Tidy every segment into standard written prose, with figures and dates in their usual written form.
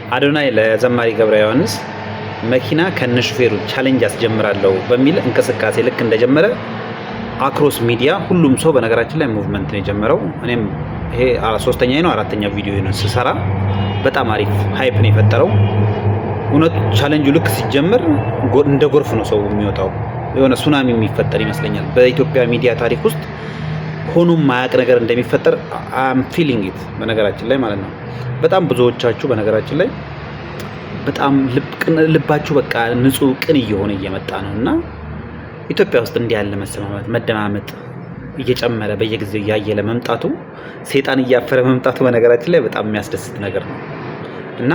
አዶናይ ለዘማሪ ገብረ ዮሐንስ መኪና ከነሹፌሩ ቻሌንጅ አስጀምራለሁ በሚል እንቅስቃሴ ልክ እንደጀመረ አክሮስ ሚዲያ ሁሉም ሰው በነገራችን ላይ ሙቭመንት ነው የጀመረው። እኔም ይሄ ሶስተኛ ነው አራተኛ ቪዲዮ ነው ስሰራ በጣም አሪፍ ሃይፕ ነው የፈጠረው። እውነት ቻሌንጁ ልክ ሲጀምር እንደ ጎርፍ ነው ሰው የሚወጣው። የሆነ ሱናሚ የሚፈጠር ይመስለኛል በኢትዮጵያ ሚዲያ ታሪክ ውስጥ ሆኖም ማያቅ ነገር እንደሚፈጠር አም ፊሊንግ ኢት በነገራችን ላይ ማለት ነው። በጣም ብዙዎቻችሁ በነገራችን ላይ በጣም ልባችሁ በቃ ንጹህ ቅን እየሆነ እየመጣ ነው እና ኢትዮጵያ ውስጥ እንዲህ ያለ መሰማማት መደማመጥ እየጨመረ በየጊዜው እያየለ መምጣቱ ሰይጣን እያፈረ መምጣቱ በነገራችን ላይ በጣም የሚያስደስት ነገር ነው እና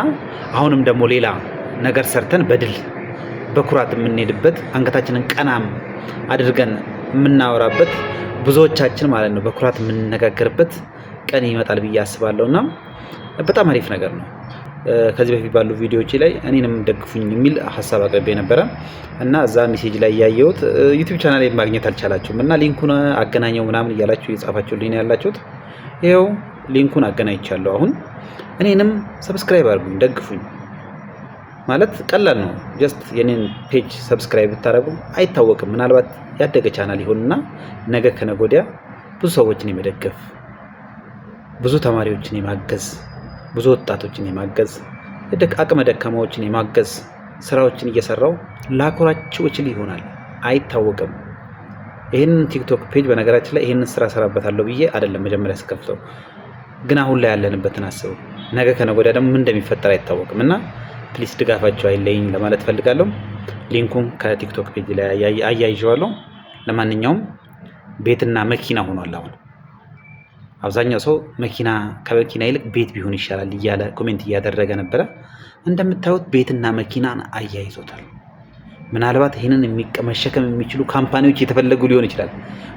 አሁንም ደግሞ ሌላ ነገር ሰርተን በድል በኩራት የምንሄድበት አንገታችንን ቀናም አድርገን የምናወራበት ብዙዎቻችን ማለት ነው በኩራት የምንነጋገርበት ቀን ይመጣል ብዬ አስባለሁና በጣም አሪፍ ነገር ነው። ከዚህ በፊት ባሉ ቪዲዮዎች ላይ እኔንም ደግፉኝ የሚል ሐሳብ አቅርቤ ነበረ እና እዛ ሜሴጅ ላይ ያየሁት ዩቲዩብ ቻናል ላይ ማግኘት አልቻላችሁም እና ሊንኩን አገናኘው ምናምን እያላችሁ እየጻፋችሁልኝ ያላችሁት ይኸው ሊንኩን አገናኝቻለሁ። አሁን እኔንም ሰብስክራይብ አድርጉኝ፣ ደግፉኝ። ማለት ቀላል ነው። ጀስት የኔን ፔጅ ሰብስክራይብ ብታደርጉ አይታወቅም፣ ምናልባት ያደገ ቻናል ይሆንና ነገ ከነገ ወዲያ ብዙ ሰዎችን የመደገፍ ብዙ ተማሪዎችን የማገዝ ብዙ ወጣቶችን የማገዝ አቅመ ደካማዎችን የማገዝ ስራዎችን እየሰራው ላኮራችሁ እችል ይሆናል፣ አይታወቅም። ይሄንን ቲክቶክ ፔጅ በነገራችን ላይ ይሄንን ስራ ሰራበታለሁ ብዬ አይደለም መጀመሪያ ስከፍተው፣ ግን አሁን ላይ ያለንበትን አስቡ። ነገ ከነገ ወዲያ ደግሞ ምን እንደሚፈጠር አይታወቅም እና ፕሊስ ድጋፋችሁ አይለኝ ለማለት ፈልጋለሁ። ሊንኩን ከቲክቶክ ፔጅ ላይ አያይዤዋለሁ። ለማንኛውም ቤትና መኪና ሆኗል። አሁን አብዛኛው ሰው መኪና ከመኪና ይልቅ ቤት ቢሆን ይሻላል እያለ ኮሜንት እያደረገ ነበረ። እንደምታዩት ቤትና መኪናን አያይዞታል። ምናልባት ይህንን መሸከም የሚችሉ ካምፓኒዎች የተፈለጉ ሊሆን ይችላል።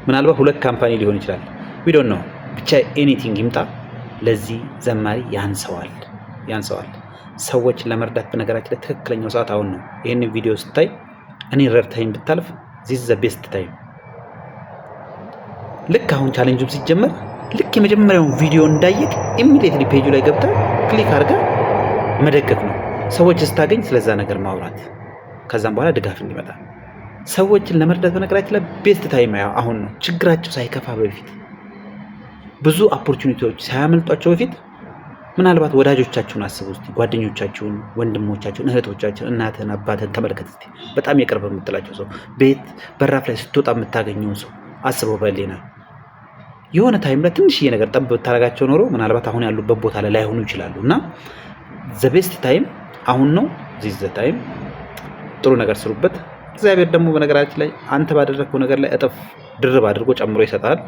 ምናልባት 2 ካምፓኒ ሊሆን ይችላል። ዊ ዶንት ኖ ብቻ ኤኒቲንግ ይምጣ፣ ለዚህ ዘማሪ ያንሰዋል። ሰዎችን ለመርዳት በነገራችን ላይ ትክክለኛው ሰዓት አሁን ነው። ይህንን ቪዲዮ ስታይ እኔ ረድተኸኝ ብታልፍ ዚስ ዘ ቤስት ታይም። ልክ አሁን ቻሌንጁም ሲጀመር ልክ የመጀመሪያውን ቪዲዮ እንዳየቅ ኢሚዲየትሊ ፔጁ ላይ ገብተህ ክሊክ አድርገህ መደገፍ ነው። ሰዎች ስታገኝ ስለዛ ነገር ማውራት፣ ከዛም በኋላ ድጋፍ እንዲመጣ ሰዎችን ለመርዳት በነገራችን ላይ ቤስት ታይም አሁን ነው። ችግራቸው ሳይከፋ በፊት ብዙ ኦፖርቹኒቲዎች ሳያመልጧቸው በፊት ምናልባት ወዳጆቻችሁን አስቡ እስቲ፣ ጓደኞቻችሁን፣ ወንድሞቻችሁን፣ እህቶቻችሁን፣ እናትህን፣ አባትህን ተመልከት እስቲ። በጣም የቅርብ የምትላቸው ሰው ቤት በራፍ ላይ ስትወጣ የምታገኘውን ሰው አስበው በሌና የሆነ ታይም ላይ ትንሽዬ ነገር ጠብ ብታረጋቸው ኖሮ ምናልባት አሁን ያሉበት ቦታ ላይ ላይሆኑ ይችላሉ እና ዘ ቤስት ታይም አሁን ነው። ዚስ ዘ ታይም ጥሩ ነገር ስሩበት። እግዚአብሔር ደግሞ በነገራችን ላይ አንተ ባደረግከው ነገር ላይ እጥፍ ድርብ አድርጎ ጨምሮ ይሰጣል።